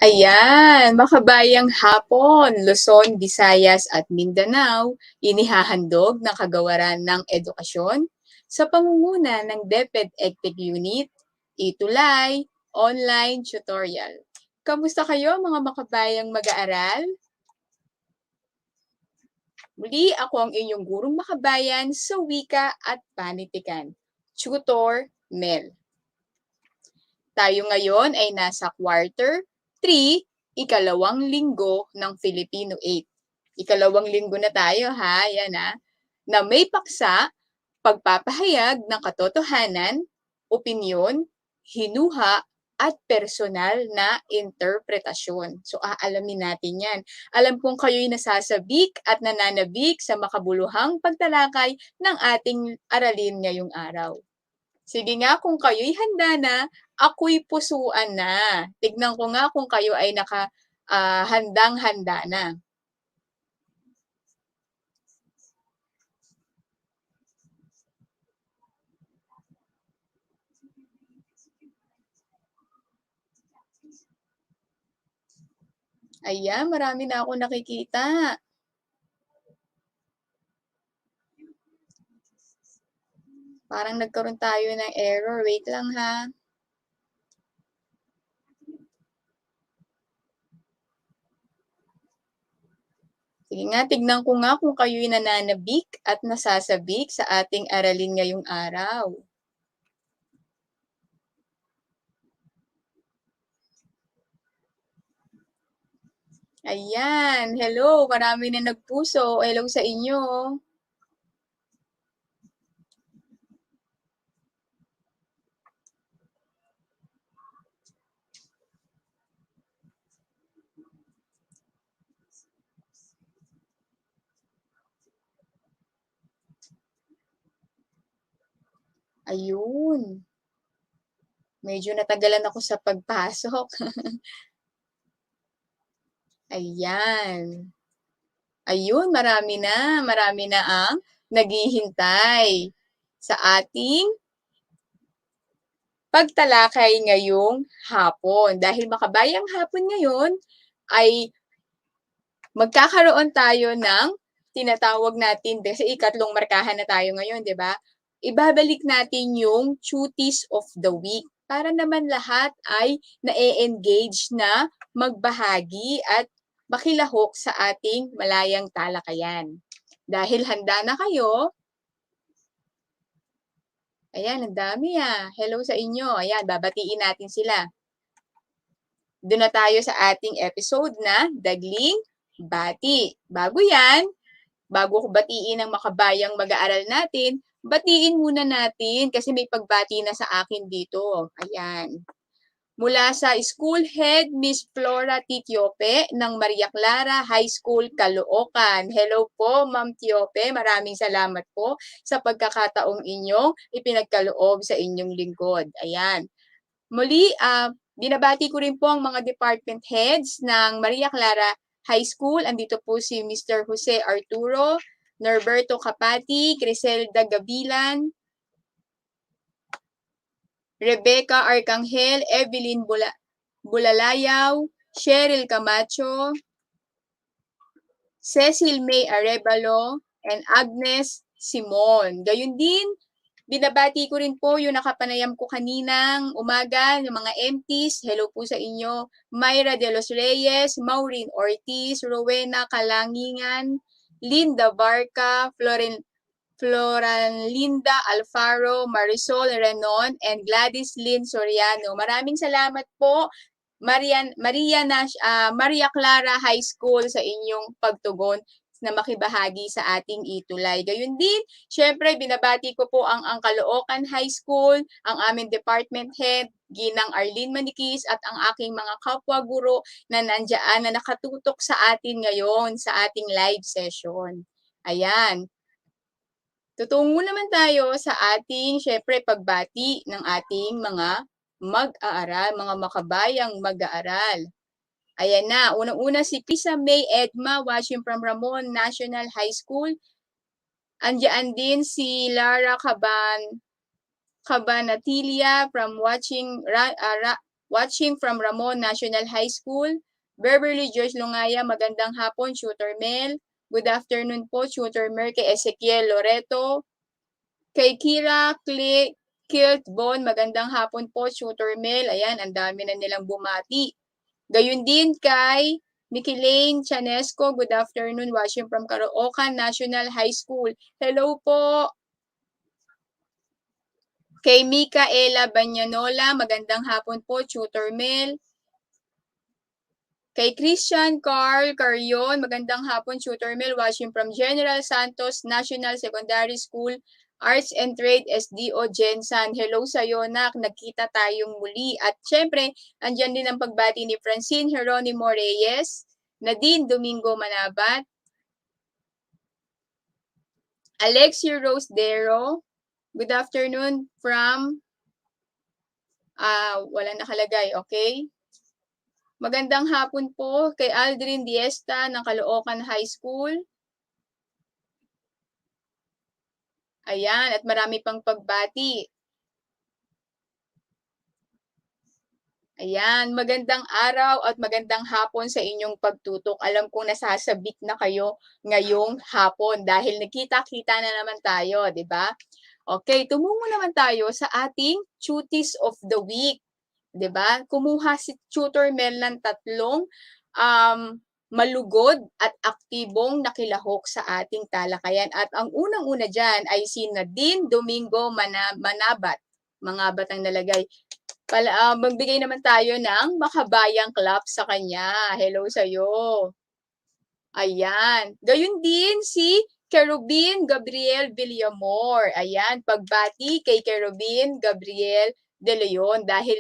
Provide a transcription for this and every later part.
Ayan, makabayang hapon, Luzon, Visayas at Mindanao, inihahandog ng Kagawaran ng Edukasyon sa pangunguna ng DepEd EdTech Unit, Itulay, Online Tutorial. Kamusta kayo mga makabayang mag-aaral? Muli ako ang inyong gurong makabayan sa wika at panitikan, Tutor Mel. Tayo ngayon ay nasa quarter 3, ikalawang linggo ng Filipino 8. Ikalawang linggo na tayo ha, yan ha, na may paksa, pagpapahayag ng katotohanan, opinyon, hinuha, at personal na interpretasyon. So aalamin natin yan. Alam kong kayo'y nasasabik at nananabik sa makabuluhang pagtalakay ng ating aralin ngayong araw. Sige nga kung kayo'y handa na, ako'y pusuan na. Tignan ko nga kung kayo ay handang-handa na. Ayan, marami na ako nakikita. Parang nagkaroon tayo ng error. Wait lang ha. Sige nga, tignan ko nga kung kayo'y nananabik at nasasabik sa ating aralin ngayong araw. Ayan, hello, marami na nagpuso. Hello sa inyo. Ayun. Medyo natagalan ako sa pagpasok. Ayan. Ayun, marami na ang naghihintay sa ating pagtalakay ngayong hapon. Dahil makabayang hapon ngayon ay magkakaroon tayo ng tinatawag natin, kasi ikatlong markahan na tayo ngayon, di ba? Ibabalik natin yung duties of the week para naman lahat ay na-engage na magbahagi at makilahok sa ating malayang talakayan. Dahil handa na kayo, ayan, ang dami Hello sa inyo. Ayan, babatiin natin sila. Doon na tayo sa ating episode na Dagling Bati. Bago ko batiin ang makabayang mag-aaral natin, batiin muna natin kasi may pagbati na sa akin dito. Ayan. Mula sa School Head, Miss Flora Titiope ng Maria Clara High School, Caloocan. Hello po, Ma'am Tiope. Maraming salamat po sa pagkakataong inyong ipinagkaloob sa inyong lingkod. Ayan. Muli, binabati ko rin po ang mga department heads ng Maria Clara High School. Andito po si Mr. Jose Arturo, Norberto Capati, Griselda Gabilan, Rebecca Arcangel, Evelyn Bulalayaw, Cheryl Camacho, Cecil May Arevalo, and Agnes Simon. Gayun din, binabati ko rin po yung nakapanayam ko kaninang umaga, yung mga MTs. Hello po sa inyo. Myra de los Reyes, Maureen Ortiz, Rowena Kalangingan, Linda Barca, Floralinda Alfaro, Marisol Renon, and Gladys Lynn Soriano. Maraming salamat po, Maria Clara High School, sa inyong pagtugon na makibahagi sa ating itulay. Gayun din, syempre binabati ko po ang Caloocan High School, ang aming department head, Ginang Arlene Manikis, at ang aking mga kapwa guro na nandiyan na nakatutok sa atin ngayon sa ating live session. Ayan. Tutungo naman tayo sa ating, syempre, pagbati ng ating mga mag-aaral, mga makabayang mag-aaral. Ayan na, unang-una si Pisa May Edma, watching from Ramon National High School. Andiyan din si Lara Cabanatilia from watching from Ramon National High School. Beverly Joyce Lungaya, magandang hapon, Tutor Mel. Good afternoon po, Tutor Mel, kay Ezekiel Loreto. Kay Kira Kilt Bon, magandang hapon po, Tutor Mel. Ayan, ang dami na nilang bumati. Gayun din kay Mikilaine Chanesco, good afternoon, watching from Caloocan National High School. Hello po. Kay Micaela Banyanola, magandang hapon po, Tutor Mel. Kay Christian Carl Carion, magandang hapon, Tutor Mel, watching from General Santos National Secondary School, Arts and Trade, SDO Gensan. Hello sa'yo, nak. Nagkita tayong muli. At syempre, andyan din ang pagbati ni Francine Jeronimo Reyes, Nadine Domingo Manabat, Alexi Rose Dero. Good afternoon from, wala nakalagay, okay? Magandang hapon po kay Aldrin Diesta ng Caloocan High School. Ayan, at marami pang pagbati. Ayan, magandang araw at magandang hapon sa inyong pagtutok. Alam kong nasasabik na kayo ngayong hapon dahil nagkita-kita na naman tayo, di ba? Okay, tumungo naman tayo sa ating Cuties of the Week. 'Di ba? Kumuha si Tutor Mel ng tatlong malugod at aktibong nakilahok sa ating talakayan. At ang unang-una diyan ay si Nadine Domingo Manabat. Mangabat ang nalagay. Magbigay naman tayo ng makabayang clap sa kanya. Hello sa iyo. Ayan. Gayun din si Kerubin Gabriel Villamor. Ayan, pagbati kay Kerubin Gabriel De Leon dahil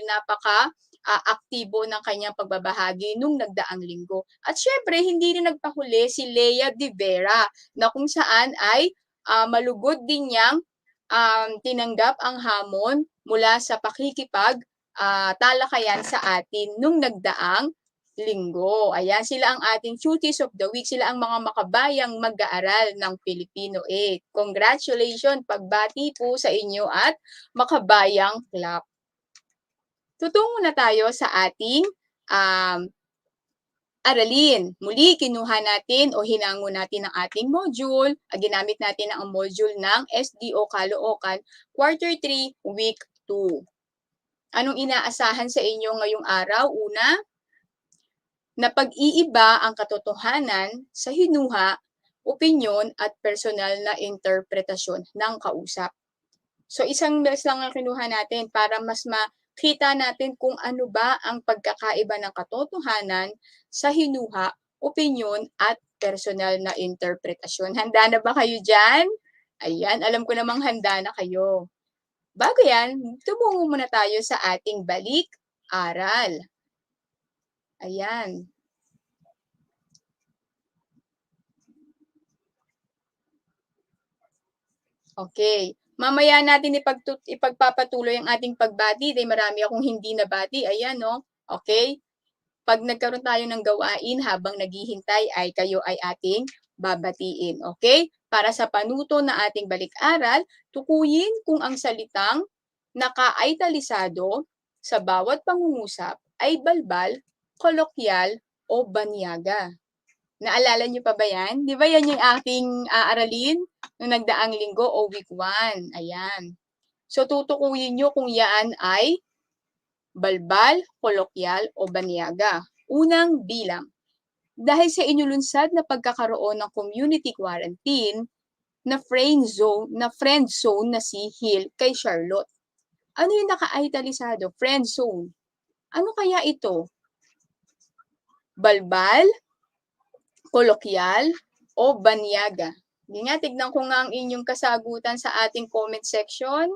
aktibo ng kanyang pagbabahagi nung nagdaang linggo. At syempre, hindi rin nagpahuli si Lea De Vera na kung saan ay malugod din niyang tinanggap ang hamon mula sa talakayan sa atin nung nagdaang linggo. Ayan, sila ang ating Cuties of the Week. Sila ang mga makabayang mag-aaral ng Filipino 8. Congratulations, pagbati po sa inyo at makabayang clap. Tutungo na tayo sa ating aralin. Muli, kinuha natin o hinango natin ang ating module. Ginamit natin ang module ng SDO Caloocan Quarter 3, Week 2. Anong inaasahan sa inyo ngayong araw? Una, na pag-iiba ang katotohanan sa hinuha, opinyon at personal na interpretasyon ng kausap. So isang beses lang ang kinuha natin para mas makita natin kung ano ba ang pagkakaiba ng katotohanan sa hinuha, opinyon at personal na interpretasyon. Handa na ba kayo dyan? Ayan, alam ko namang handa na kayo. Bago yan, tumungo muna tayo sa ating balik-aral. Ayan. Okay. Mamaya natin ipagpapatuloy ang ating pagbati. Dahil marami akong hindi nabati. Ayan, no? Okay? Pag nagkaroon tayo ng gawain habang naghihintay, ay kayo ay ating babatiin. Okay? Para sa panuto na ating balik-aral, tukuyin kung ang salitang naka-aitalisado sa bawat pangungusap ay balbal, kolokyal, o banyaga. Naalala niyo pa ba yan? Di ba yan yung ating aaralin nung nagdaang linggo o week 1? Ayan. So, tutukuyin nyo kung yan ay balbal, kolokyal, o banyaga. Unang bilang. Dahil sa inyulunsad na pagkakaroon ng community quarantine, na friend zone na si Hill kay Charlotte. Ano yung naka-aitalisado? Friend zone. Ano kaya ito? Balbal, kolokyal, o banyaga? Hindi nga, tignan ko nga ang inyong kasagutan sa ating comment section.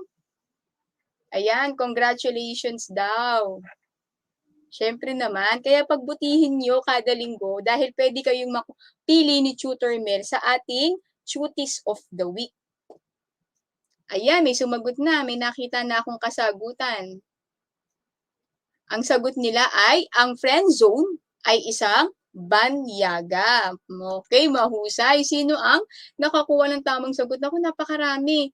Ayan, congratulations daw. Siyempre naman, kaya pagbutihin nyo kada linggo dahil pwede kayong makapili ni Tutor Mel sa ating Cuties of the Week. Ayan, may sumagot na. May nakita na akong kasagutan. Ang sagot nila ay, ang friend zone ay isang banyaga. Okay, mahusay. Sino ang nakakuha ng tamang sagot? Ako, napakarami.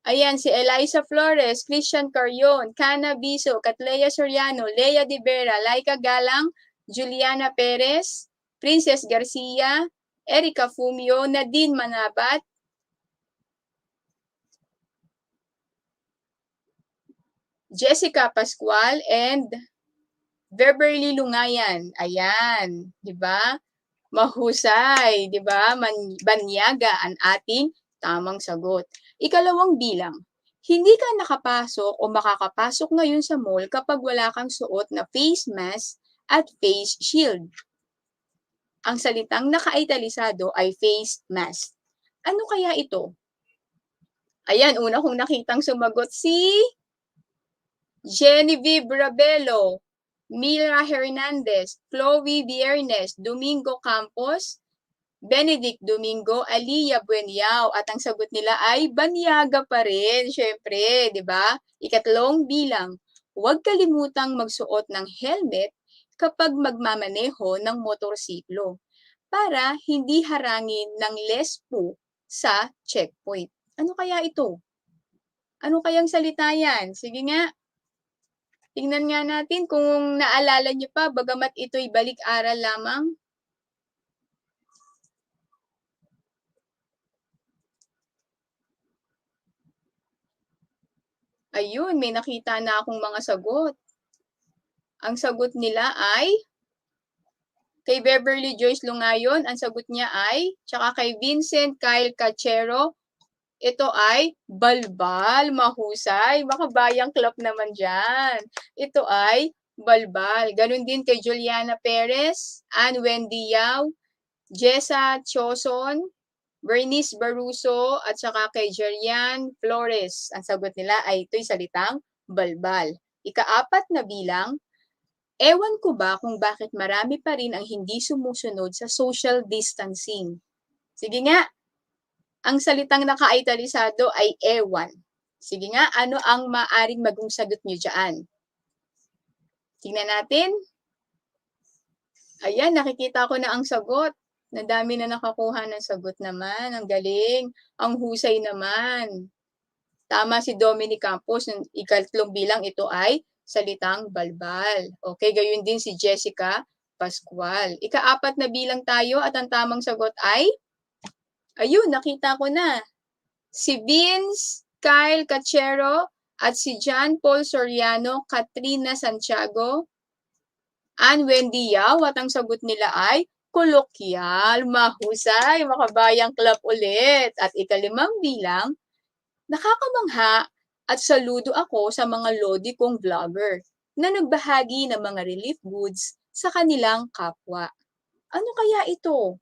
Ayan, si Eliza Flores, Christian Carrion, Cana Biso, Catlea Soriano, Lea de Vera, Laika Galang, Juliana Perez, Princess Garcia, Erica Fumio, Nadine Manabat, Jessica Pascual, and Beverly Lungayan. Ayan, di ba? Mahusay, di ba? Banyaga ang ating tamang sagot. Ikalawang bilang, hindi ka nakapasok o makakapasok ngayon sa mall kapag wala kang suot na face mask at face shield. Ang salitang nakaitalisado ay face mask. Ano kaya ito? Ayan, una kong nakitang sumagot si Genevieve Rabelo, Mira Hernandez, Chloe Viernes, Domingo Campos, Benedict Domingo, Aliyah Bueniao, at ang sagot nila ay banyaga pa rin, syempre, di ba? Ikatlong bilang, huwag kalimutang magsuot ng helmet kapag magmamaneho ng motorsiklo para hindi harangin ng lespo sa checkpoint. Ano kaya ito? Ano kayang salita yan? Sige nga, tingnan nga natin kung naalala niyo pa, bagamat ito'y balik-aral lamang. Ayun, may nakita na akong mga sagot. Ang sagot nila ay kay Beverly Joyce Lungayon, ang sagot niya ay, tsaka kay Vincent Kyle Cachero, ito ay balbal, mahusay. Makabayang clap naman dyan. Ito ay balbal. Ganon din kay Juliana Perez, Ann Wendy Yao, Jessa Choson, Bernice Baruso, at saka kay Jerian Flores. Ang sagot nila ay ito'y salitang balbal. Ikaapat na bilang, ewan ko ba kung bakit marami pa rin ang hindi sumusunod sa social distancing. Sige nga, ang salitang nakaitalisado ay ewan. Sige nga, ano ang maaring maging sagot nyo dyan? Tingnan natin. Ayan, nakikita ko na ang sagot. Nadami na nakakuha ng sagot naman. Ang galing. Ang husay naman. Tama si Dominic Campos. Ikatlong bilang ito ay salitang balbal. Okay, gayon din si Jessica Pascual. Ikaapat na bilang tayo at ang tamang sagot ay, ayun, nakita ko na. Si Vince Kyle Cachero at si John Paul Soriano, Katrina Santiago, Ann Wendy Yao, at ang sagot nila ay kolokyal. Mahusay, makabayang clap ulit. At ikalimang bilang, nakakamangha at saludo ako sa mga lodi kong vlogger na nagbahagi ng mga relief goods sa kanilang kapwa. Ano kaya ito?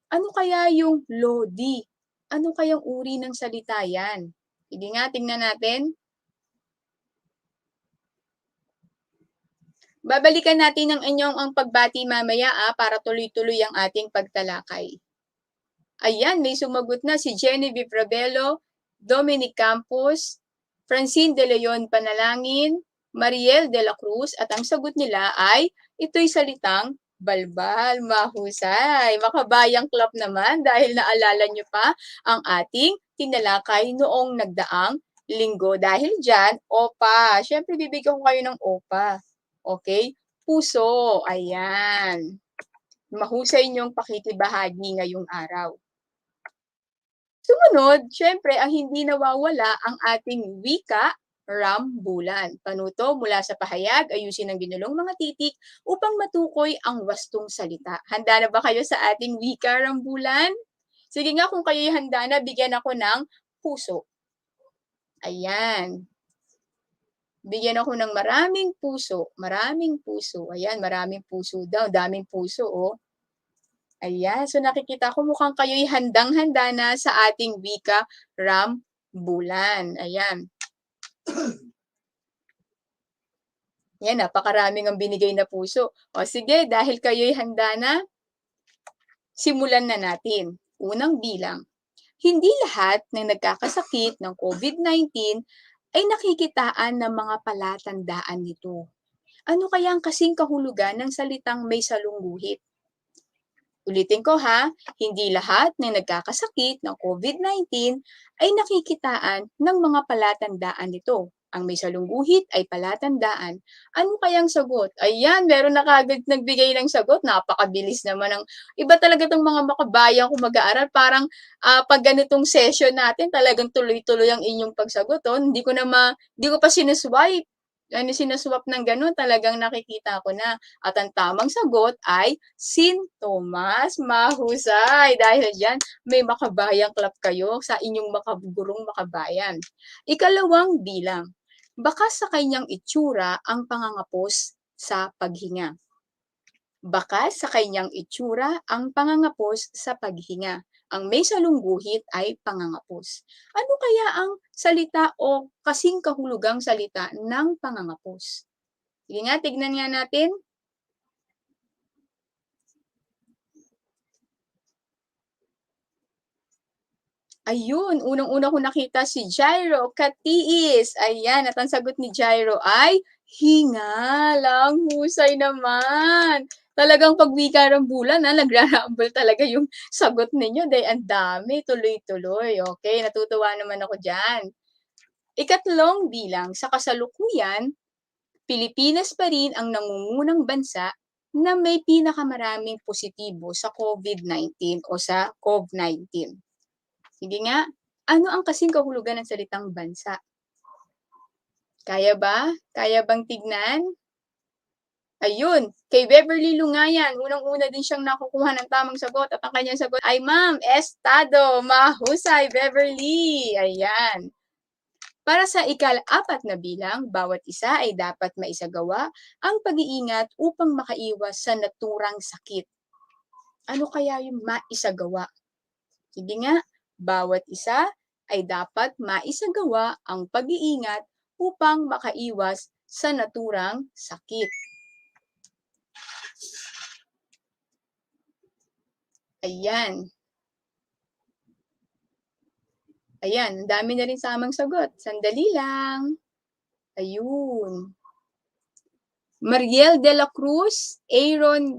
Ano kaya yung lodi? Ano kayang uri ng salita yan? Sige nga, tingnan natin. Babalikan natin ang inyong ang pagbati mamaya para tuloy-tuloy ang ating pagtalakay. Ayan, may sumagot na si Genevieve Rabelo, Dominic Campos, Francine De Leon Panalangin, Mariel De La Cruz, at ang sagot nila ay ito'y salitang balbal. Mahusay. Makabayang clap naman dahil naalala nyo pa ang ating tinalakay noong nagdaang linggo. Dahil dyan, OPA. Siyempre, bibigyan ko kayo ng OPA. Okay? Puso. Ayan. Mahusay niyong pakikibahagi ngayong araw. Sumunod, syempre, ang hindi nawawala ang ating wika, rambulan. Panuto mula sa pahayag, ayusin ang ginulong mga titik upang matukoy ang wastong salita. Handa na ba kayo sa ating wika, rambulan? Sige nga, kung kayo'y handa na, bigyan ako ng puso. Ayan. Bigyan ako ng maraming puso. Maraming puso. Ayan, maraming puso daw. Daming puso, oh. Ayan, so nakikita ko mukhang kayo'y handang-handa na sa ating wika rambulan. Ayan. Yan, napakaraming ang binigay na puso. O sige, dahil kayo'y handa na, simulan na natin. Unang bilang. Hindi lahat ng nagkakasakit ng COVID-19 ay nakikitaan ng mga palatandaan nito. Ano kaya ang kasing kahulugan ng salitang may salungguhit? Ulitin ko ha, hindi lahat ng nagkakasakit ng COVID-19 ay nakikitaan ng mga palatandaan nito. Ang may salungguhit ay palatandaan. Ano kayang sagot? Ayan, meron na kagad nagbigay ng sagot. Napakabilis naman ng iba talaga tong mga makabayan kung mag-aaral. Parang pag ganitong session natin, talagang tuloy-tuloy ang inyong pagsagot. Oh. Hindi ko pa sinuswipe. Sinuswap ng ganun, talagang nakikita ko na. At ang tamang sagot ay sintomas. Mahusay. Dahil dyan, may makabayang clap kayo sa inyong makagurong makabayan. Ikalawang bilang. Baka sa kanyang itsura ang pangangapos sa paghinga. Baka sa kanyang itsura ang pangangapos sa paghinga. Ang may salungguhit ay pangangapos. Ano kaya ang salita o kasing kahulugang salita ng pangangapos? Sige nga, tignan nga natin. Ayun, unang-una ko nakita si Jairo Katiis. Ayan, at ang sagot ni Jairo ay hingal. Ang husay naman. Talagang pagwika ng bulan, nagrarambol talaga yung sagot ninyo dahil ang dami, tuloy-tuloy. Okay, natutuwa naman ako dyan. Ikatlong bilang, sa kasalukuyan, Pilipinas pa rin ang nangungunang bansa na may pinakamaraming positibo sa COVID-19 o sa COVID-19. Sige nga, ano ang kasing kahulugan ng salitang bansa? Kaya ba? Kaya bang tignan? Ayun, kay Beverly Lungayan, unang-una din siyang nakukuha ng tamang sagot at ang kanyang sagot ay Ma'am Estado. Mahusay, Beverly. Ayan. Para sa ikal-apat na bilang, bawat isa ay dapat maisagawa ang pag-iingat upang makaiwas sa naturang sakit. Ano kaya yung maisagawa? Sige nga, bawat isa ay dapat maisagawa ang pag-iingat upang makaiwas sa naturang sakit. Ayan. Ayan, ang dami na rin samang sagot. Sandali lang. Ayun. Mariel de la Cruz, Aaron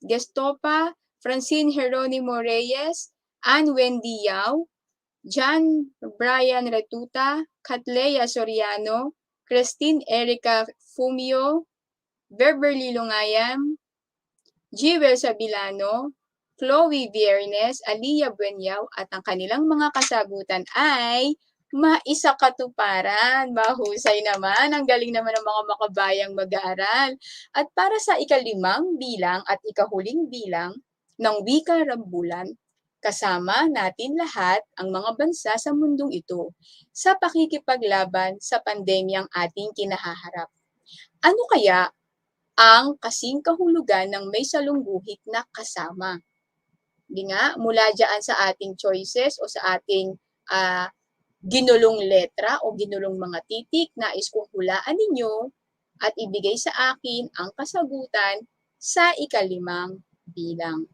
Gestopa, Francine Jeronimo Reyes, Ann Wendy Yao, John Brian Retuta, Catlea Soriano, Christine Erica Fumio, Beverly Lungayan, Jewel Sabilano, Chloe Viernes, Aliyah Buenyao at ang kanilang mga kasagutan ay maisakatuparan. Mahusay naman. Ang galing naman ng mga makabayang mag-aaral. At para sa ikalimang bilang at ikahuling bilang ng wika rambulan, kasama natin lahat ang mga bansa sa mundong ito sa pakikipaglaban sa pandemyang ating kinahaharap. Ano kaya ang kasing kahulugan ng may salungguhit na kasama? Di nga, mula dyan sa ating choices o sa ating ginulong letra o ginulong mga titik, nais kong hulaan ninyo at ibigay sa akin ang kasagutan sa ikalimang bilang.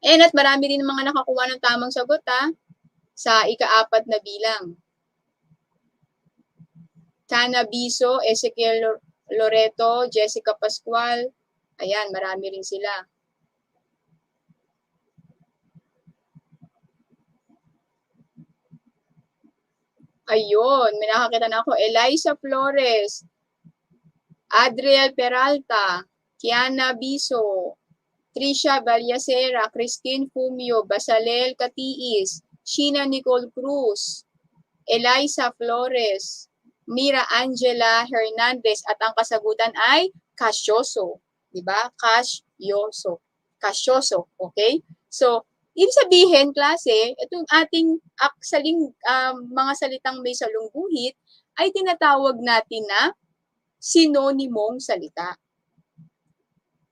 And at marami rin mga nakakuha ng tamang sagot sa ikaapat na bilang. Tana Biso, Ezekiel Loreto, Jessica Pascual. Ayan, marami rin sila. Ayun, may nakakita na ako. Eliza Flores, Adriel Peralta, Kiana Biso, Trisha Balyacera, Christine Fumio, Basalel Catiis, Sheena Nicole Cruz, Eliza Flores, Mira Angela Hernandez at ang kasagutan ay Casyoso. Diba? Casyoso. Okay? So, ibig sabihin, klase, itong ating mga salitang may salungguhit ay tinatawag natin na sinonimong salita.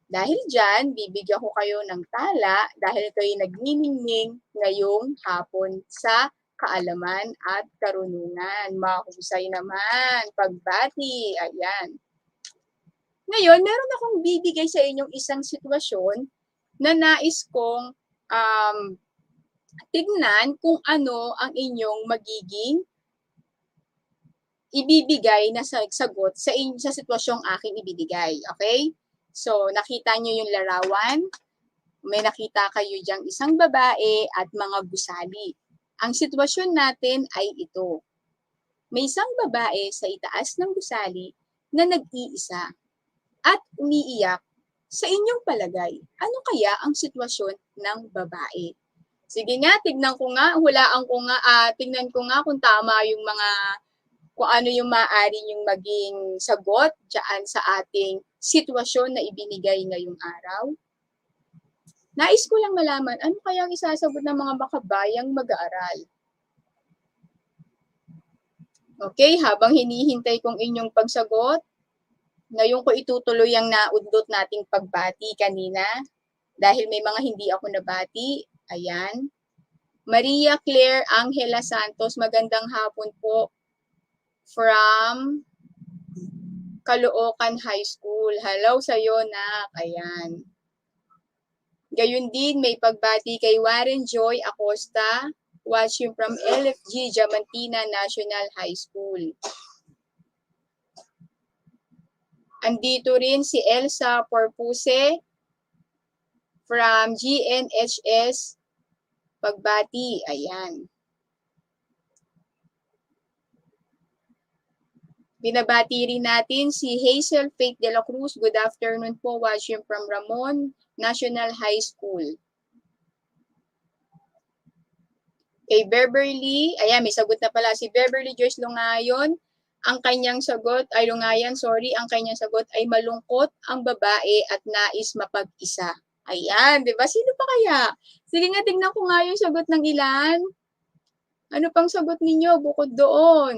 Dahil dyan, bibigyan ko kayo ng tala dahil kayo nagniningning ngayong hapon sa kaalaman at karunungan. Mahusay naman. Pagbati. Ayan. Ngayon, meron akong bibigay sa inyong isang sitwasyon na nais kong tignan kung ano ang inyong magiging ibibigay na sagot sa sitwasyong aking ibibigay. Okay? So, nakita nyo yung larawan. May nakita kayo diyang isang babae at mga gusali. Ang sitwasyon natin ay ito. May isang babae sa itaas ng gusali na nag-iisa at umiiyak. Sa inyong palagay, ano kaya ang sitwasyon ng babae? Sige nga, tignan ko nga, tignan ko nga kung tama yung kung ano yung maaari yung maging sagot dyan sa ating sitwasyon na ibinigay ngayong araw. Nais ko lang malaman, ano kaya ang isasagot ng mga makabayang mag-aaral? Okay, habang hinihintay kong inyong pagsagot, ngayon ko itutuloy ang naudlot nating pagbati kanina dahil may mga hindi ako nabati. Ayan. Maria Claire Angela Santos, magandang hapon po from Caloocan High School. Hello sa'yo, nak. Ayan. Gayun din, may pagbati kay Warren Joy Acosta, watching from LFG Diamantina National High School. Andito rin si Elsa Porpuse from GNHS Pagbati. Ayan. Binabati rin natin si Hazel Faith de la Cruz. Good afternoon po, watching from Ramon National High School. Kay Beverly, ayan, may sagot na pala si Beverly Joyce Lungayon. Ang kanyang sagot ay ang kanyang sagot ay malungkot ang babae at nais mapag-isa. Ayan, di ba? Sino pa kaya? Sige nga, tingnan ko nga yung sagot ng ilan. Ano pang sagot ninyo bukod doon?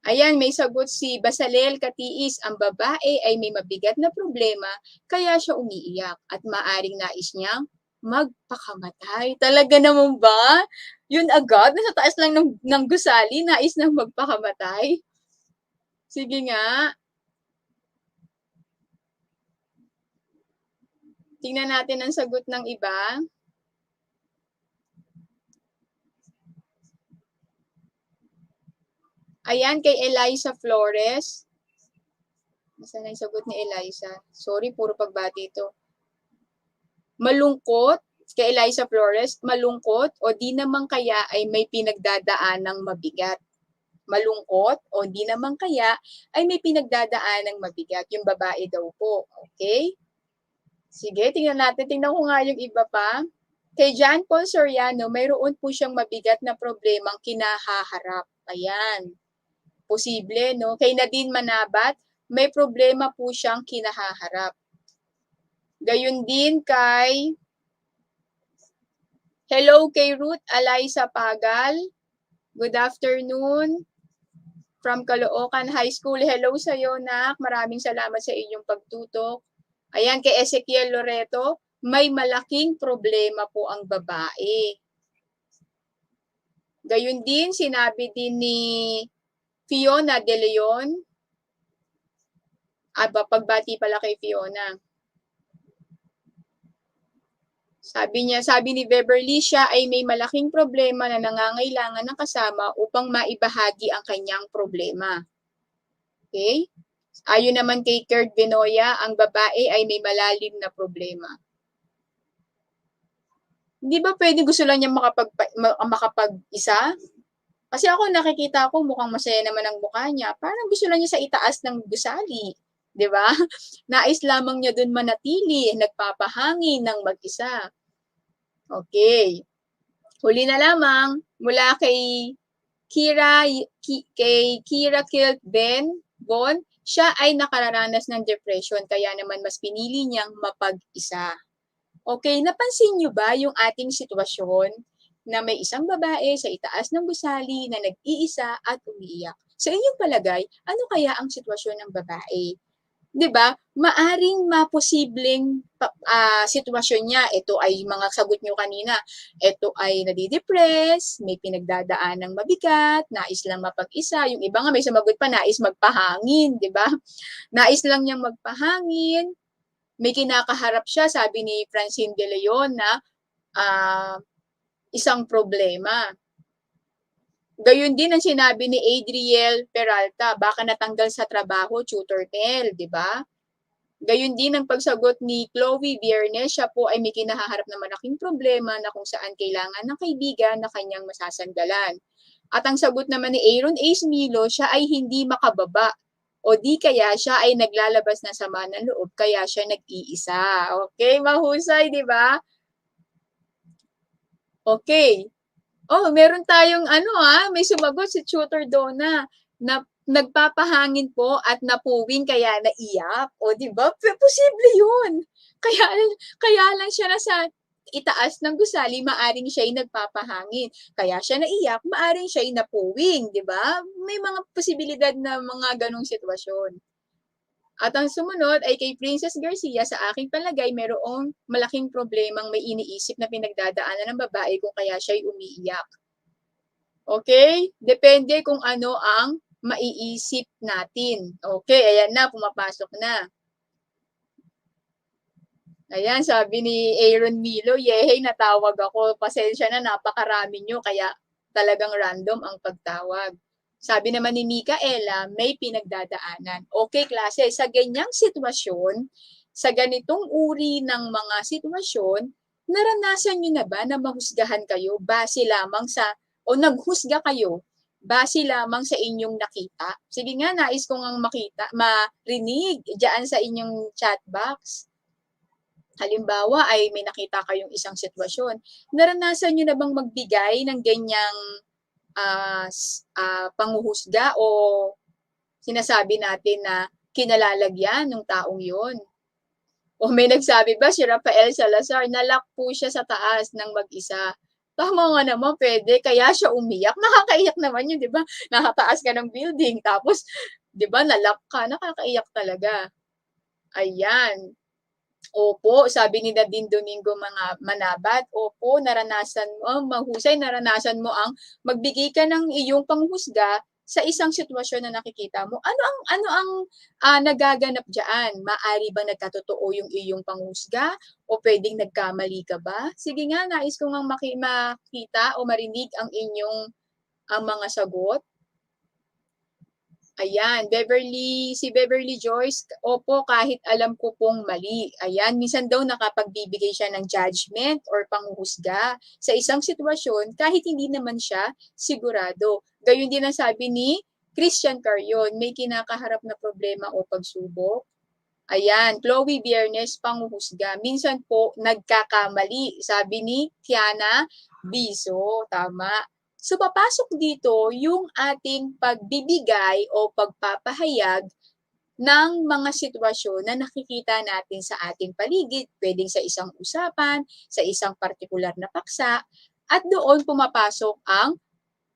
Ayan, may sagot si Basalel Katiis. Ang babae ay may mabigat na problema, kaya siya umiiyak at maaring nais niyang magpakamatay. Talaga naman ba? Yun agad, nasa taas lang ng gusali, nais nang magpakamatay? Sige nga. Tingnan natin ang sagot ng iba. Ayan, kay Eliza Flores. Nasaan na yung sagot ni Eliza? Sorry, puro pagbati ito. Malungkot, kay Eliza Flores, malungkot o di naman kaya ay may pinagdadaanang mabigat. Malungkot o di naman kaya ay may pinagdadaanang mabigat. Yung babae daw po. Okay? Sige, tingnan natin. Tingnan ko nga yung iba pa. Kay John Paul Soriano, mayroon po siyang mabigat na problemang kinahaharap. Ayan. Posible, no? Kay Nadine Manabat, may problema po siyang kinahaharap. Gayun din kay hello kay Ruth Alaysa Pagal. Good afternoon from Caloocan High School. Hello sa iyo, nak. Maraming salamat sa inyong pagtutok. Ayan, kay Ezekiel Loreto, may malaking problema po ang babae. Gayun din, sinabi din ni Fiona De Leon. Pagbati pala kay Fiona. Sabi ni Beverly, siya ay may malaking problema na nangangailangan ng kasama upang maibahagi ang kanyang problema. Okay? Ayon naman kay Kurt Benoya, ang babae ay may malalim na problema. Hindi ba pwede gusto lang niya makapag-isa? Kasi ako nakikita ko mukhang masaya naman ang mukha niya. Parang gusto lang niya sa itaas ng gusali. 'Di ba? Nais lamang niya doon manatili, nagpapahangin ng mag-isa. Okay. Huli na lamang mula kay Kira Kilt Bon, siya ay nakararanas ng depression kaya naman mas pinili niyang mapag-isa. Okay, napansin niyo ba yung ating sitwasyon na may isang babae sa itaas ng gusali na nag-iisa at umiiyak? Sa inyong palagay, ano kaya ang sitwasyon ng babae? 'Di ba? Maaring maposibleng sitwasyon niya. Ito ay mga sagot niyo kanina. Ito ay nadidepress, may pinagdadaan ng mabigat, nais lang mapag-isa. Yung iba nga may sumagot pa, nais magpahangin, 'di ba? Nais lang niyang magpahangin. May kinakaharap siya, sabi ni Francine De Leon na isang problema. Gayun din ang sinabi ni Adriel Peralta, baka natanggal sa trabaho, tutor Nel, di ba? Gayun din ang pagsagot ni Chloe Viernes, siya po ay may kinahaharap na malaking problema na kung saan kailangan ng kaibigan na kanyang masasandalan. At ang sagot naman ni Aaron Ace Milo, siya ay hindi makababa o di kaya siya ay naglalabas ng sama ng loob kaya siya nag-iisa. Okay, mahusay, di ba? Okay. Oh, meron tayong may sumagot si Tutor Donna na nagpapahangin po at napuwing kaya naiyak. O, di ba? Posible yun. Kaya, kaya lang siya nasa itaas ng gusali, maaring siya'y nagpapahangin. Kaya siya naiyak, maaring siya'y napuwing, di ba? May mga posibilidad na mga ganong sitwasyon. At ang sumunod ay kay Princess Garcia, sa aking palagay, merong malaking problemang may iniisip na pinagdadaanan ng babae kung kaya siya'y umiiyak. Okay? Depende kung ano ang maiisip natin. Okay, ayan na, pumapasok na. Ayan, sabi ni Aaron Milo, yehey, natawag ako. Pasensya na, napakarami nyo, kaya talagang random ang pagtawag. Sabi naman ni Micaela, may pinagdadaanan. Okay, klase, sa ganyang sitwasyon, sa ganitong uri ng mga sitwasyon, naranasan nyo na ba na mahusgahan kayo base lamang sa, o naghusga kayo base lamang sa inyong nakita? Sige nga, nais ko ngang marinig dyan sa inyong chat box. Halimbawa ay may nakita kayong isang sitwasyon. Naranasan nyo na bang magbigay ng ganyang panghuhusga o sinasabi natin na kinalalagyan ng taong yon? O may nagsabi ba si Rafael Salazar, nalock po siya sa taas ng mag-isa. Tama nga naman, pwede. Kaya siya umiyak. Nakakaiyak naman yun, di ba? Nakataas ka ng building, tapos, di ba, nalock ka. Nakakaiyak talaga. Ayan. Opo, sabi ni Nadine Domingo mga Manabat, opo, naranasan mo, mahusay, naranasan mo ang magbigay ka ng iyong panghusga sa isang sitwasyon na nakikita mo. Ano ang nagaganap diyan? Maari ba nagkatotoo yung iyong panghusga o pwedeng nagkamali ka ba? Sige nga, nais ko ngang makita o marinig ang inyong mga sagot. Ayan, si Beverly Joyce, opo, kahit alam ko pong mali. Ayan, minsan daw nakapagbibigay siya ng judgment or panghuhusga sa isang sitwasyon kahit hindi naman siya sigurado. Gayun din ang sabi ni Christian Carion, may kinakaharap na problema o pagsubok. Ayan, Chloe Biernes, panghuhusga. Minsan po nagkakamali, sabi ni Tiana Biso, tama. So, papasok dito yung ating pagbibigay o pagpapahayag ng mga sitwasyon na nakikita natin sa ating paligid. Pwedeng sa isang usapan, sa isang partikular na paksa, at doon pumapasok ang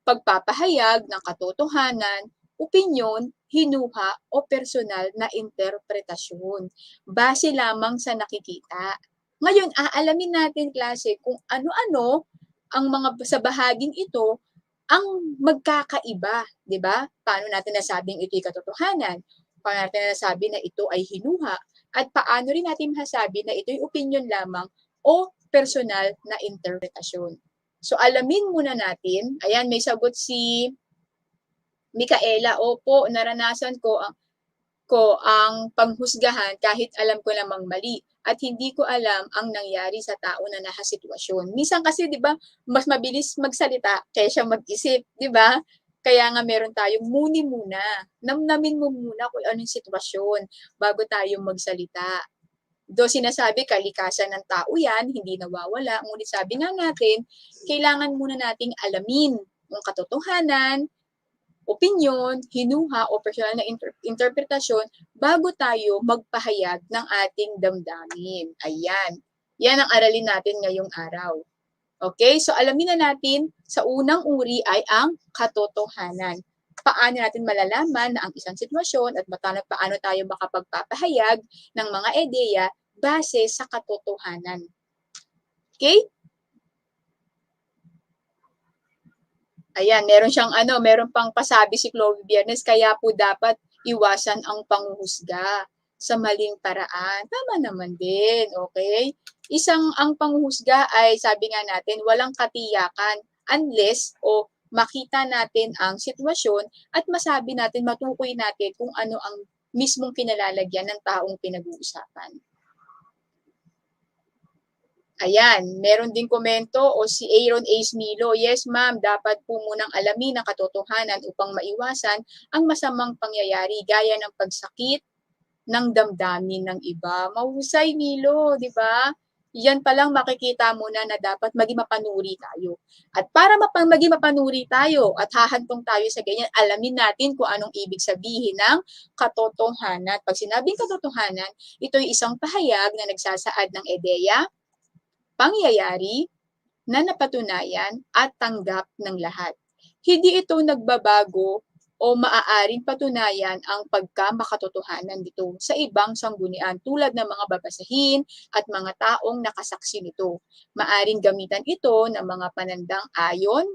pagpapahayag ng katotohanan, opinyon, hinuha o personal na interpretasyon base lamang sa nakikita. Ngayon, aalamin natin, klase, kung ano-ano ang mga sa bahaging ito ang magkakaiba, di ba? Paano natin nasabing ito'y katotohanan? Paano natin nasabi na ito ay hinuha? At paano rin natin masasabi na ito'y opinion lamang o personal na interpretasyon? So, alamin muna natin. Ayan, may sagot si Micaela. Opo, naranasan ko ang panghusgahan kahit alam ko namang mali at hindi ko alam ang nangyari sa tao na nasa sitwasyon. Minsan kasi, 'di ba, mas mabilis magsalita kaysa mag-isip, 'di ba? Kaya nga meron tayong muni muna. Namnamin mo muna kung anong sitwasyon bago tayo magsalita. Do sinasabi kalikasan ng tao 'yan, hindi nawawala. Ngunit sabi nga natin, kailangan muna nating alamin ang katotohanan, opinyon, hinuha o personal na interpretasyon bago tayo magpahayag ng ating damdamin. Ayan. Yan ang aralin natin ngayong araw. Okay? So alamin na natin, sa unang uri ay ang katotohanan. Paano natin malalaman na ang isang sitwasyon at paano tayo makapagpapahayag ng mga ideya base sa katotohanan. Okay? Ayan, meron pang pasabi si Chloe Biernes, kaya po dapat iwasan ang panghuhusga sa maling paraan. Tama naman din, okay? Ang panghuhusga ay, sabi nga natin, walang katiyakan unless makita natin ang sitwasyon at masabi natin, matukoy natin kung ano ang mismong kinalalagyan ng taong pinag-uusapan. Ayan, meron ding komento o si Aaron A. Smilo, yes ma'am, dapat po munang alamin ang katotohanan upang maiwasan ang masamang pangyayari gaya ng pagsakit ng damdamin ng iba. Mahusay, Milo, di ba? Yan palang makikita mo na dapat maging mapanuri tayo. At para maging mapanuri tayo at hahantong tayo sa ganyan, alamin natin kung anong ibig sabihin ng katotohanan. Pag sinabing katotohanan, ito ay isang pahayag na nagsasaad ng ideya, pangyayari, na napatunayan at tanggap ng lahat. Hindi ito nagbabago o maaaring patunayan ang pagkamakatotohanan nito sa ibang sanggunian tulad ng mga babasahin at mga taong nakasaksi nito. Maaring gamitan ito ng mga panandang ayon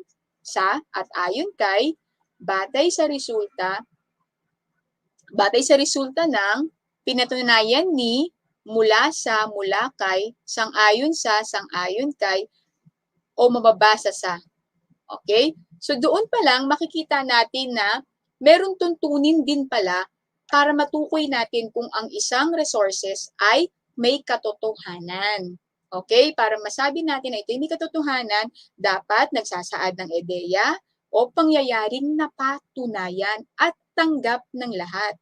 sa at ayon kay batay sa resulta ng pinatunayan ni, mula sa, mula kay, sang-ayon sa, sang-ayon kay, o mababasa sa. Okay? So doon pa lang makikita natin na merong tuntunin din pala para matukoy natin kung ang isang resources ay may katotohanan. Okay? Para masabi natin na ito ay may katotohanan, dapat nagsasaad ng ideya o pangyayaring napatunayan at tanggap ng lahat.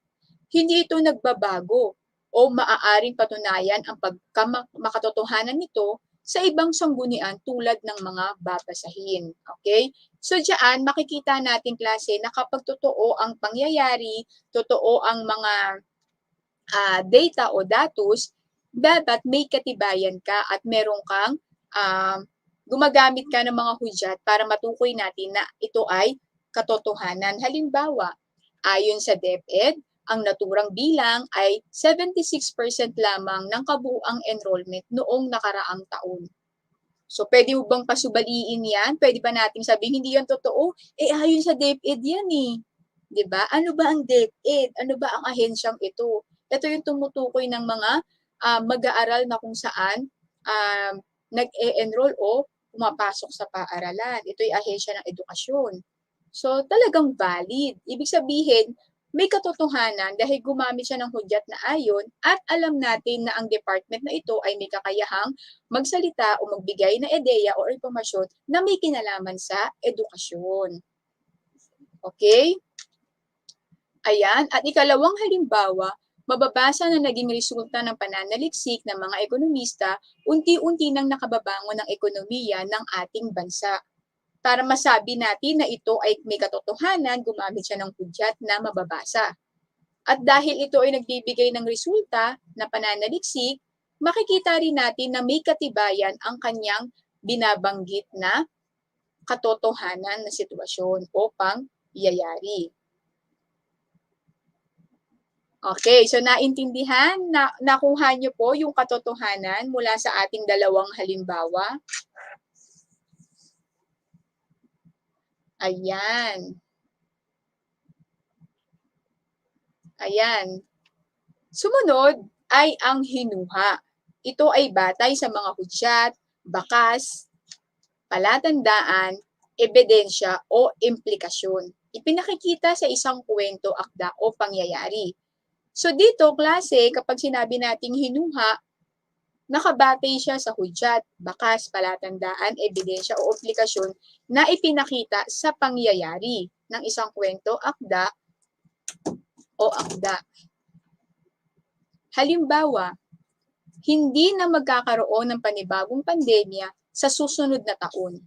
Hindi ito nagbabago o maaaring patunayan ang pagkamakatotohanan nito sa ibang sanggunian tulad ng mga babasahin. Okay? So diyan, makikita natin klase na kapag totoo ang pangyayari, totoo ang mga data o datos, dapat may katibayan ka at meron kang gumagamit ka ng mga hudyat para matukoy natin na ito ay katotohanan. Halimbawa, ayon sa DepEd, ang naturang bilang ay 76% lamang ng kabuuang enrollment noong nakaraang taon. So, pwede mo bang pasubaliin yan? Pwede ba natin sabihin, hindi yan totoo? Ayon sa DepEd yan eh. Diba? Ano ba ang DepEd? Ano ba ang ahensyang ito? Ito yung tumutukoy ng mga mag-aaral na kung saan nag-e-enroll o pumapasok sa paaralan. Ito yung ahensya ng edukasyon. So, talagang valid. Ibig sabihin, may katotohanan dahil gumamit siya ng hudyat na ayon at alam natin na ang department na ito ay may kakayahang magsalita o magbigay na ideya o impormasyon na may kinalaman sa edukasyon. Okay? Ayan. At ikalawang halimbawa, mababasa na naging resulta ng pananaliksik ng mga ekonomista, unti-unti nang nakababangon ng ekonomiya ng ating bansa. Para masabi natin na ito ay may katotohanan, gumamit siya ng hudyat na mababasa. At dahil ito ay nagbibigay ng resulta na pananaliksik, makikita rin natin na may katibayan ang kanyang binabanggit na katotohanan na sitwasyon o pangyayari. Okay, so naintindihan, nakuha niyo po yung katotohanan mula sa ating dalawang halimbawa. Ayan. Ayan. Sumunod ay ang hinuha. Ito ay batay sa mga hudyat, bakas, palatandaan, ebidensya o implikasyon. Ipinakikita sa isang kwento, akda o pangyayari. So dito, klase, kapag sinabi nating hinuha, nakabatay siya sa hudyat, bakas, palatandaan, ebidensya o implikasyon na ipinakita sa pangyayari ng isang kwento, akda o akda. Halimbawa, hindi na magkakaroon ng panibagong pandemya sa susunod na taon.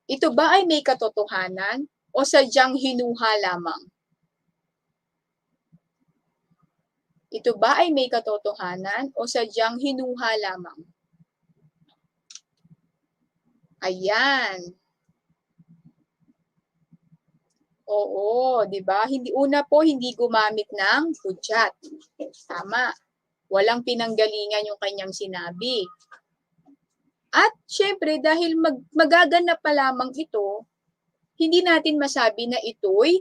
Ito ba ay may katotohanan o sadyang hinuha lamang? Ito ba ay may katotohanan o sadyang hinuha lamang? Ayan. Oo, di ba? Una po, hindi gumamit ng hudyat. Tama. Walang pinanggalingan yung kanyang sinabi. At syempre, dahil magaganap pa lamang ito, hindi natin masabi na ito'y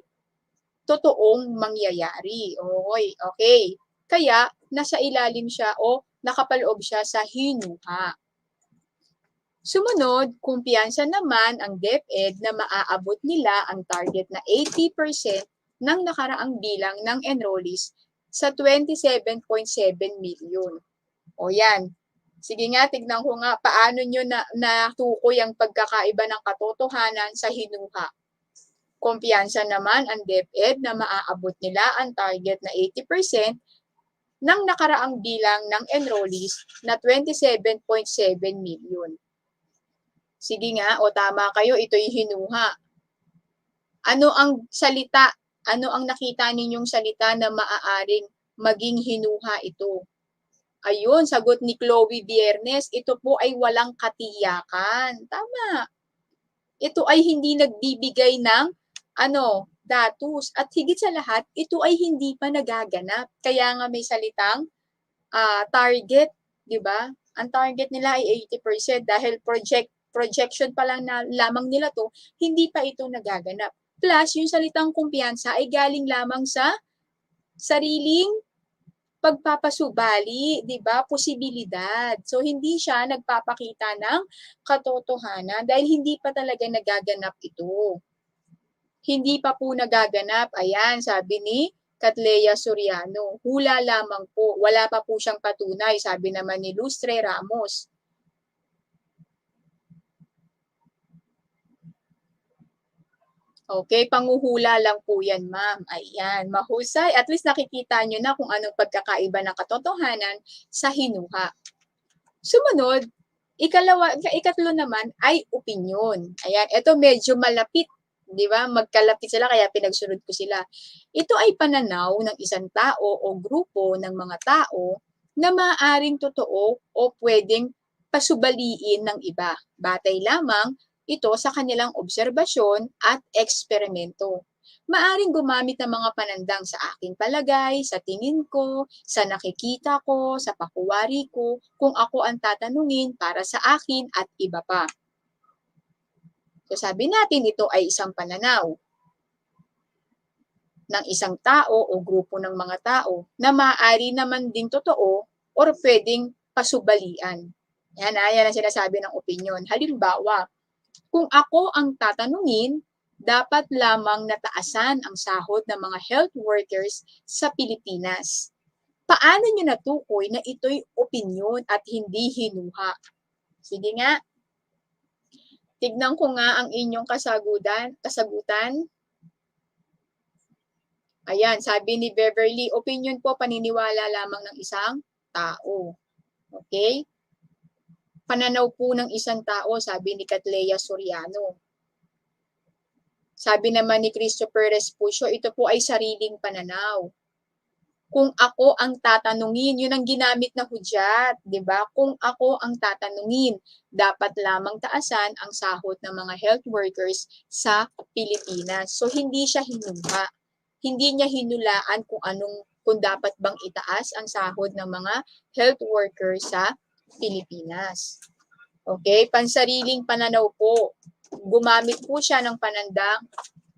totoong mangyayari. Okay. Kaya, nasa ilalim siya o nakapaloob siya sa hinuha. Sumunod, kumpiyansa naman ang DepEd na maaabot nila ang target na 80% ng nakaraang bilang ng enrollees sa 27.7 million. O yan. Sige nga, tignan ko nga paano nyo natukoy ang pagkakaiba ng katotohanan sa hinuha. Kumpiyansa naman ang DepEd na maaabot nila ang target na 80% ng nakaraang bilang ng enrollees na 27.7 million. Sige nga, o tama kayo, ito'y hinuha. Ano ang salita, ano ang nakita ninyong salita na maaaring maging hinuha ito? Ayun, sagot ni Chloe Viernes, ito po ay walang katiyakan. Tama. Ito ay hindi nagbibigay ng datos. At higit sa lahat, ito ay hindi pa nagaganap. Kaya nga may salitang target, di ba? Ang target nila ay 80% dahil projection pa lang na lamang nila to, hindi pa ito nagaganap. Plus, yung salitang kumpiyansa ay galing lamang sa sariling pagpapasubali, di ba? Posibilidad. So, hindi siya nagpapakita ng katotohanan dahil hindi pa talaga nagaganap ito. Hindi pa po nagaganap. Ayan, sabi ni Catlea Soriano. Hula lamang po. Wala pa po siyang patunay, sabi naman ni Lustre Ramos. Okay, panguhula lang po yan, ma'am. Ayan, mahusay. At least nakikita nyo na kung anong pagkakaiba ng katotohanan sa hinuha. Sumunod, ikatlo naman ay opinyon. Ayan, ito medyo malapit, di ba? Magkalapit sila kaya pinagsunod ko sila. Ito ay pananaw ng isang tao o grupo ng mga tao na maaaring totoo o pwedeng pasubaliin ng iba. Batay lamang ito sa kanilang obserbasyon at eksperimento. Maaring gumamit ng mga panandang sa aking palagay, sa tingin ko, sa nakikita ko, sa pakuwari ko, kung ako ang tatanungin para sa akin at iba pa. So sabi natin ito ay isang pananaw ng isang tao o grupo ng mga tao na maaari naman din totoo or pwedeng pasubalian. Yan ang sinasabi ng opinion. Halimbawa, kung ako ang tatanungin, dapat lamang nataasan ang sahod ng mga health workers sa Pilipinas. Paano nyo natukoy na ito'y opinyon at hindi hinuha? Sige nga. Tignan ko nga ang inyong kasagutan. Ayan, sabi ni Beverly, opinion po paniniwala lamang ng isang tao. Okay? Pananaw po ng isang tao, sabi ni Catlea Soriano. Sabi naman ni Christopher Respucio, ito po ay sariling pananaw. Kung ako ang tatanungin, yun ang ginamit na hudyat, di ba? Kung ako ang tatanungin, dapat lamang taasan ang sahod ng mga health workers sa Pilipinas. So, hindi siya hinuha. Hindi niya hinulaan kung dapat bang itaas ang sahod ng mga health workers sa Pilipinas. Okay? Pansariling pananaw po. Gumamit po siya ng panandang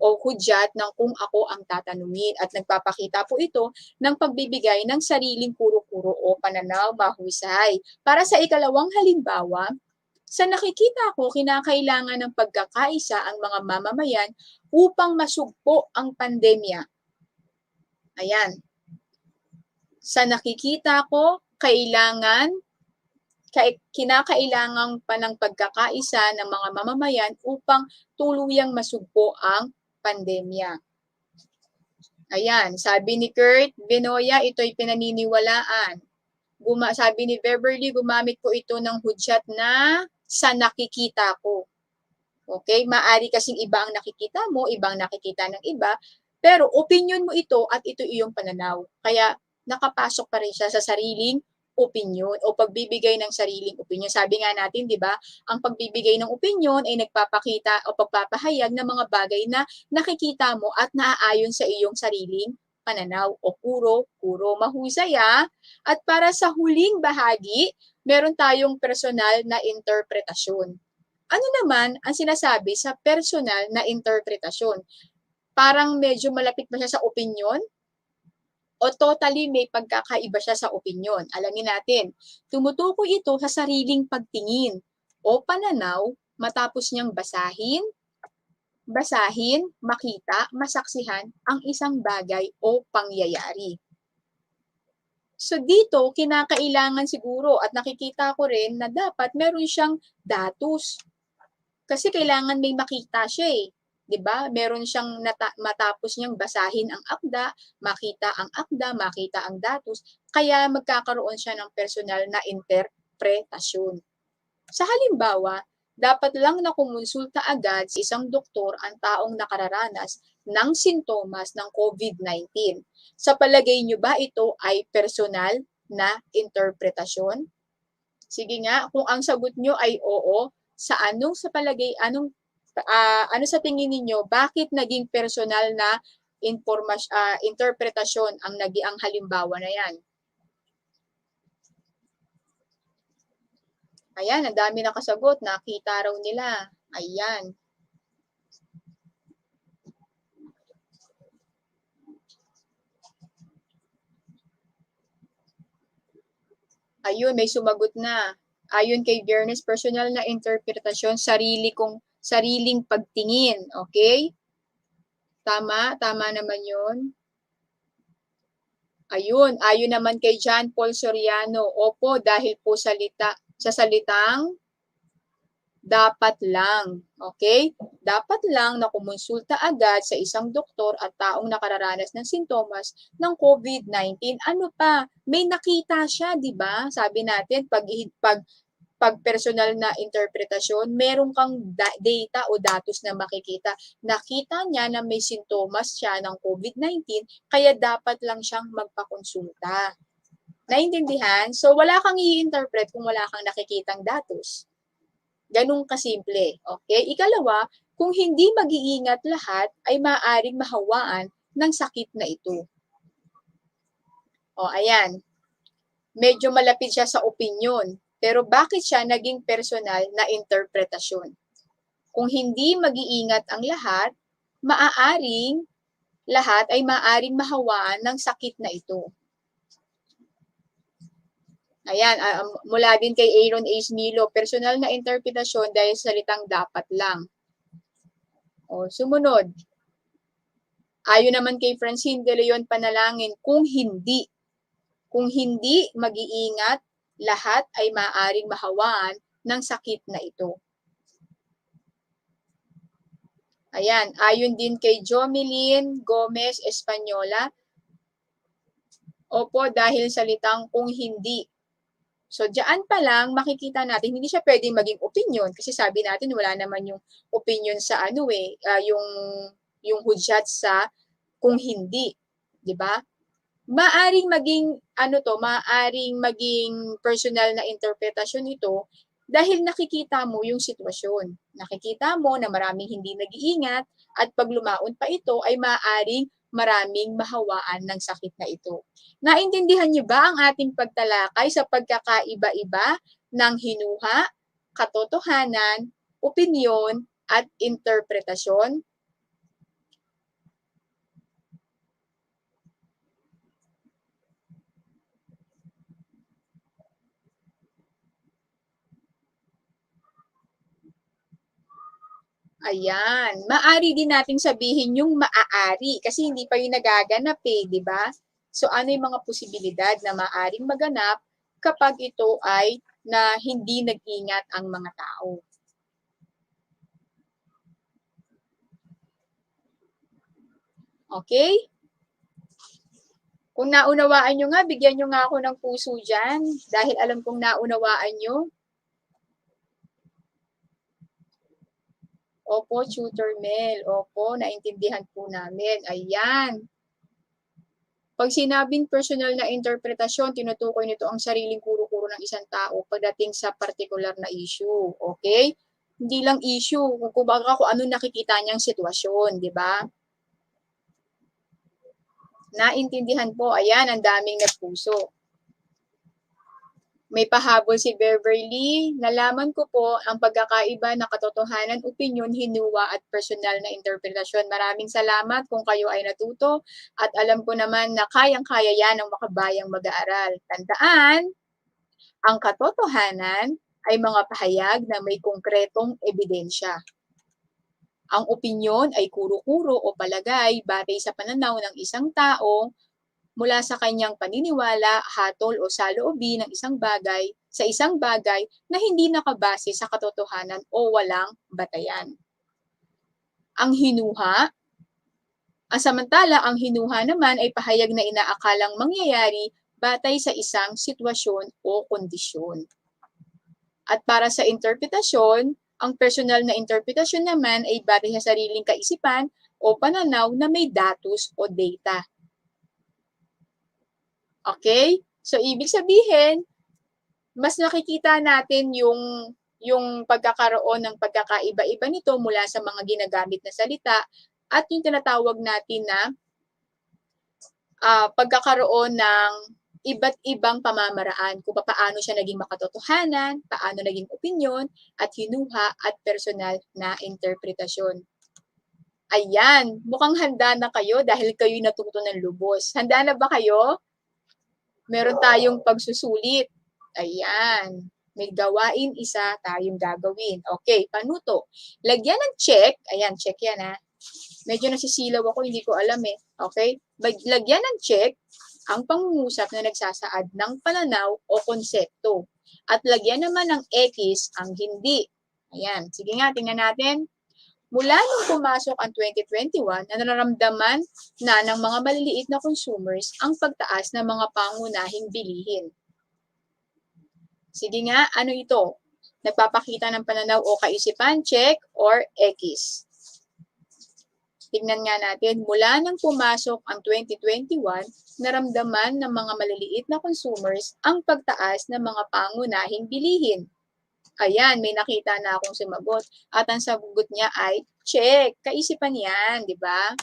o hudyat ng kung ako ang tatanungin at nagpapakita po ito ng pagbibigay ng sariling kuro-kuro o pananaw mahusay. Para sa ikalawang halimbawa, sa nakikita ko, kinakailangan ng pagkakaisa ang mga mamamayan upang masugpo ang pandemya. Ayan. Sa nakikita ko, kinakailangan pa ng pagkakaisa ng mga mamamayan upang tuluyang masugpo ang pandemya. Ayan, sabi ni Kurt Benoya, ito'y pinaniniwalaan. Sabi ni Beverly, gumamit po ito ng hudyat na sa nakikita ko. Okay, maari kasing iba ang nakikita mo, ibang nakikita ng iba, pero opinion mo ito at ito iyong pananaw. Kaya nakapasok pa rin siya sa sariling opinion o pagbibigay ng sariling opinion. Sabi nga natin, di ba, ang pagbibigay ng opinion ay nagpapakita o pagpapahayag ng mga bagay na nakikita mo at naaayon sa iyong sariling pananaw o kuro-kuro. Mahusay At para sa huling bahagi, meron tayong personal na interpretasyon. Ano naman ang sinasabi sa personal na interpretasyon? Parang medyo malapit ba siya sa opinion? O totally may pagkakaiba siya sa opinyon. Alamin natin, tumutukoy ito sa sariling pagtingin o pananaw matapos niyang basahin, makita, masaksihan ang isang bagay o pangyayari. So dito, kinakailangan siguro at nakikita ko rin na dapat meron siyang datos. Kasi kailangan may makita siya eh. 'Di ba? Meron siyang matapos niyang basahin ang akda, makita ang akda, makita ang datos, kaya magkakaroon siya ng personal na interpretasyon. Sa halimbawa, dapat lang na kumonsulta agad sa isang doktor ang taong nakararanas ng sintomas ng COVID-19. Sa palagay niyo ba ito ay personal na interpretasyon? Sige nga, kung ang sagot niyo ay oo, ano sa tingin ninyo, bakit naging personal na interpretasyon ang halimbawa na yan? Ayan, ang dami nakasagot, nakita raw nila. Ayan. Ayun, may sumagot na. Ayon kay Biernes, personal na interpretasyon, sariling pagtingin. Okay? Tama? Tama naman yun. Ayun, ayon naman kay John Paul Soriano, opo, dahil po sa salitang dapat lang. Okay? Dapat lang na kumonsulta agad sa isang doktor at taong nakararanas ng sintomas ng COVID-19. Ano pa? May nakita siya, di ba? Sabi natin, pag personal na interpretasyon, meron kang data o datos na makikita. Nakita niya na may sintomas siya ng COVID-19, kaya dapat lang siyang magpakonsulta. Naintindihan? So, wala kang i-interpret kung wala kang nakikitang datos. Ganun kasimple. Okay? Ikalawa, kung hindi mag-iingat lahat, ay maaaring mahawaan ng sakit na ito. O, ayan. Medyo malapit siya sa opinion. Pero bakit siya naging personal na interpretasyon? Kung hindi mag-iingat ang lahat ay maaaring mahawaan ng sakit na ito. Ayan, mula din kay Aaron H. Milo, personal na interpretasyon dahil salitang dapat lang. O, sumunod. Ayon naman kay Francine De Leon Panalangin, kung hindi mag-iingat, lahat ay maaaring mahawaan ng sakit na ito. Ayan, ayon din kay Jomelyn Gomez Espanyola, opo, dahil salitang kung hindi. So, diyan pa lang makikita natin, hindi siya pwedeng maging opinion kasi sabi natin wala naman yung opinion sa yung hudyat sa kung hindi, 'di ba? Maaring maging personal na interpretasyon ito dahil nakikita mo yung sitwasyon. Nakikita mo na maraming hindi nag-iingat at pag lumaon pa ito ay maaring maraming mahawaan ng sakit na ito. Naintindihan niyo ba ang ating pagtalakay sa pagkakaiba-iba ng hinuha, katotohanan, opinyon, at interpretasyon? Ayan. Maari din natin sabihin yung maaari kasi hindi pa yung nagaganap eh, di ba? So ano yung mga posibilidad na maaring maganap kapag ito ay na hindi nag-ingat ang mga tao? Okay? Kung naunawaan nyo nga, bigyan nyo nga ako ng puso dyan dahil alam kong naunawaan nyo. Opo, Tutor Mel. Opo, naintindihan po namin. Ayan. Pag sinabing personal na interpretasyon, tinutukoy nito ang sariling kuro-kuro ng isang tao pagdating sa particular na issue. Okay? Hindi lang issue, kung ano nakikita niyang sitwasyon, di ba? Naintindihan po, ayan, ang daming nagpuso. May pahabol si Beverly. Nalaman ko po ang pagkakaiba ng katotohanan, opinyon, hinuwa at personal na interpretasyon. Maraming salamat kung kayo ay natuto at alam ko naman na kayang-kaya yan ng makabayang mag-aaral. Tandaan, ang katotohanan ay mga pahayag na may konkretong ebidensya. Ang opinyon ay kuro-kuro o palagay batay sa pananaw ng isang tao mula sa kanyang paniniwala, hatol o saloobin ng isang bagay sa isang bagay na hindi nakabase sa katotohanan o walang batayan. Ang hinuha, samantala ang hinuha naman ay pahayag na inaakalang mangyayari batay sa isang sitwasyon o kondisyon. At para sa interpretasyon, ang personal na interpretasyon naman ay batay sa sariling kaisipan o pananaw na may datos o data. Okay? So, ibig sabihin, mas nakikita natin yung pagkakaroon ng pagkakaiba-iba nito mula sa mga ginagamit na salita at yung tinatawag natin na pagkakaroon ng iba't ibang pamamaraan kung paano siya naging makatotohanan, paano naging opinyon, at hinuha at personal na interpretasyon. Ayan, mukhang handa na kayo dahil kayo'y natuto ng lubos. Handa na ba kayo? Meron tayong pagsusulit. Ayan. May gawain isa tayong gagawin. Okay, panuto. Lagyan ng check. Ayan, check yan ha. Medyo nasisilaw ako, hindi ko alam eh. Okay? Lagyan ng check ang pangungusap na nagsasaad ng pananaw o konsepto. At lagyan naman ng X ang hindi. Ayan. Sige nga, tingnan natin. Mula nung pumasok ang 2021, nararamdaman na ng mga maliliit na consumers ang pagtaas ng mga pangunahing bilihin. Sige nga, ano ito? Nagpapakita ng pananaw o kaisipan, check, or X. Tignan nga natin, mula nang pumasok ang 2021, naramdaman ng mga maliliit na consumers ang pagtaas ng mga pangunahing bilihin. Ayan, may nakita na akong sumagot. At ang sagot niya ay, check, kaisipan yan, di ba?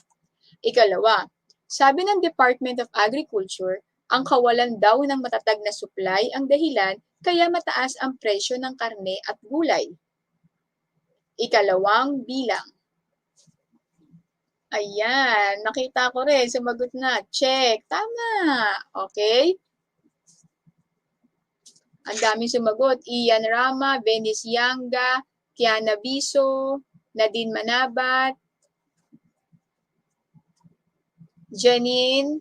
Ikalawa, sabi ng Department of Agriculture, ang kawalan daw ng matatag na supply ang dahilan kaya mataas ang presyo ng karne at gulay. Ikalawang bilang. Ayan, nakita ko rin, sumagot na, check, tama, okay? Ang daming sumagot. Ian Rama, Venice Yanga, Kiana Biso, Nadine Manabat, Janine,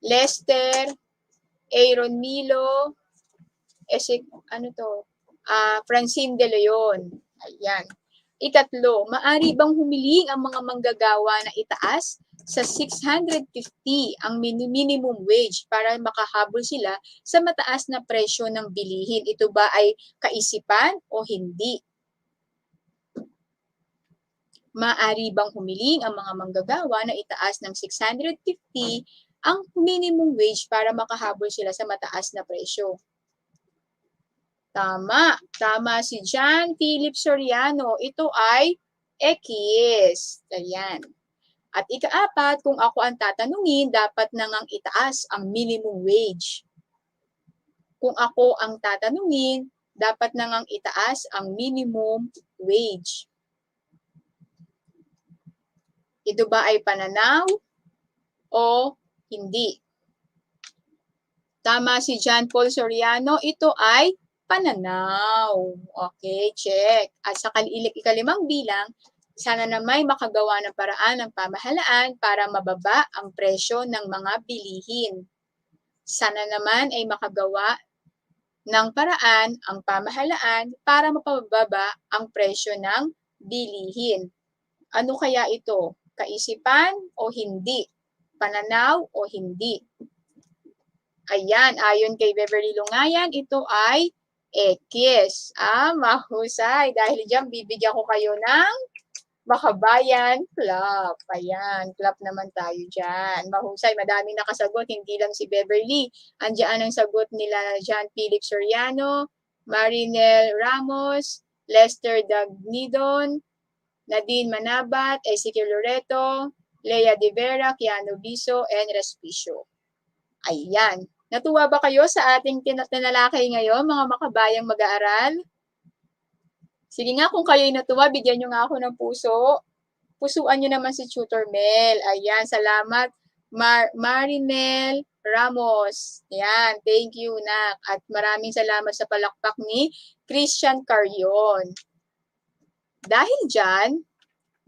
Lester, Aaron Milo, Francine De Leon. Ayan. Ikatlo, maari bang humiling ang mga manggagawa na itaas sa 650 ang minimum wage para makahabol sila sa mataas na presyo ng bilihin? Ito ba ay kaisipan o hindi? Maari bang humiling ang mga manggagawa na itaas ng 650 ang minimum wage para makahabol sila sa mataas na presyo? Tama. Tama si John Philip Soriano. Ito ay X. Ayan. At ikaapat, kung ako ang tatanungin, dapat na ngang itaas ang minimum wage. Kung ako ang tatanungin, dapat na ngang itaas ang minimum wage. Ito ba ay pananaw o hindi? Tama si John Paul Soriano, ito ay pananaw. Okay, check. At sa ikalimang bilang, sana na may makagawa ng paraan ng pamahalaan para mababa ang presyo ng mga bilihin. Sana naman ay makagawa ng paraan ang pamahalaan para mapababa ang presyo ng bilihin. Ano kaya ito? Kaisipan o hindi? Pananaw o hindi? Ayan, ayon kay Beverly Lungayan, ito ay X. Mahusay. Dahil dyan, bibigyan ko kayo ng Makabayan Club. Ayan, club naman tayo dyan. Mahusay, madaming nakasagot, hindi lang si Beverly. Andiyan ang sagot nila John Philip Soriano, Marinel Ramos, Lester Dagnidon, Nadine Manabat, Ezekiel Loreto, Lea De Vera, Keanu Biso, and Respicio. Ayan. Natuwa ba kayo sa ating tinalakay ngayon, mga makabayang mag-aaral? Sige nga, kung kayo'y natuwa, bigyan nyo nga ako ng puso. Pusuan nyo naman si Tutor Mel. Ayan, salamat. Marinel Ramos. Ayan, thank you, Nak. At maraming salamat sa palakpak ni Christian Carion. Dahil dyan,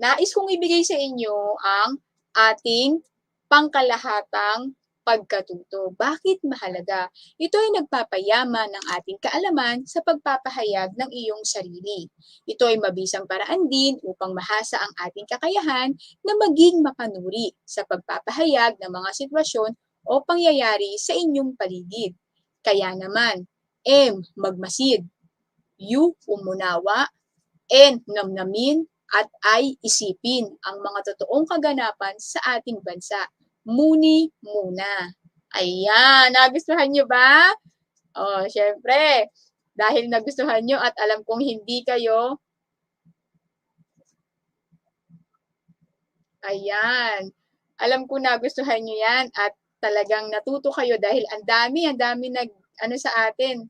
nais kong ibigay sa inyo ang ating pangkalahatang pagkatuto. Bakit mahalaga? Ito ay nagpapayaman ng ating kaalaman sa pagpapahayag ng iyong sarili. Ito ay mabisang paraan din upang mahasa ang ating kakayahan na maging mapanuri sa pagpapahayag ng mga sitwasyon o pangyayari sa inyong paligid. Kaya naman, M. Magmasid. U. Umunawa. N. Namnamin. At I. Isipin ang mga totoong kaganapan sa ating bansa. Muni muna. Ayan, nagustuhan nyo ba? Syempre, dahil nagustuhan nyo at alam kong hindi kayo, ayan, alam ko nagustuhan nyo yan at talagang natuto kayo dahil ang dami sa atin,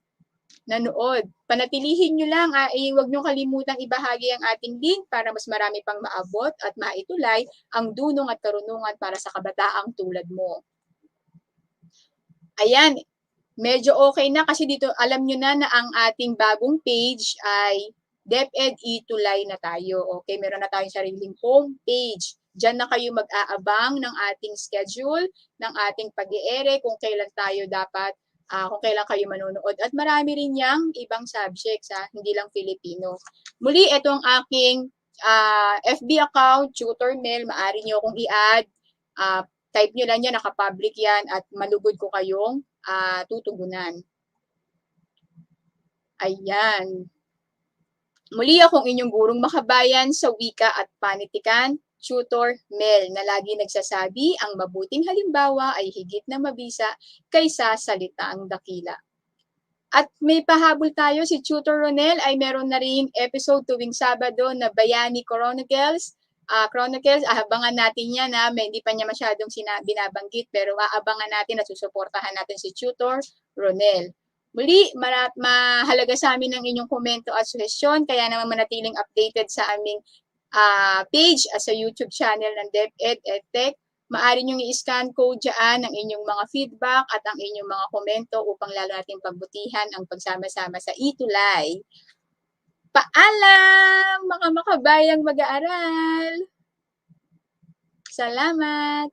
nanood. Panatilihin nyo lang, huwag nyo kalimutang ibahagi ang ating link para mas marami pang maabot at maitulay ang dunong at karunungan para sa kabataang tulad mo. Ayan, medyo okay na kasi dito alam nyo na ang ating bagong page ay DepEd Itulay na tayo. Okay, meron na tayong sariling home page. Diyan na kayo mag-aabang ng ating schedule, ng ating pag-iere, kung kailan tayo dapat, kung kailan kayo manonood. At marami rin yang ibang subjects, hindi lang Filipino. Muli, ito ang aking FB account, Tutor Mel. Maaari nyo akong i-add. Type nyo lang yan, nakapublic yan, at malugod ko kayong tutugunan. Ayan. Muli akong inyong gurong makabayan sa wika at panitikan, Tutor Mel, na lagi nagsasabi ang mabuting halimbawa ay higit na mabisa kaysa salitaang dakila. At may pahabol tayo, si Tutor Ronel ay meron na rin episode tuwing Sabado na Bayani Chronicles. Abangan natin yan hindi pa niya masyadong binabanggit pero aabangan natin at susuportahan natin si Tutor Ronel. Muli, mahalaga sa amin ang inyong komento at suhestyon, kaya naman manatiling updated sa aming page at sa YouTube channel ng DepEd EdTech. Maaari nyo i-scan code dyan ang inyong mga feedback at ang inyong mga komento upang lalo natin pagbutihan ang pagsama-sama sa Itulay. Paalam, mga makabayang mag-aaral! Salamat!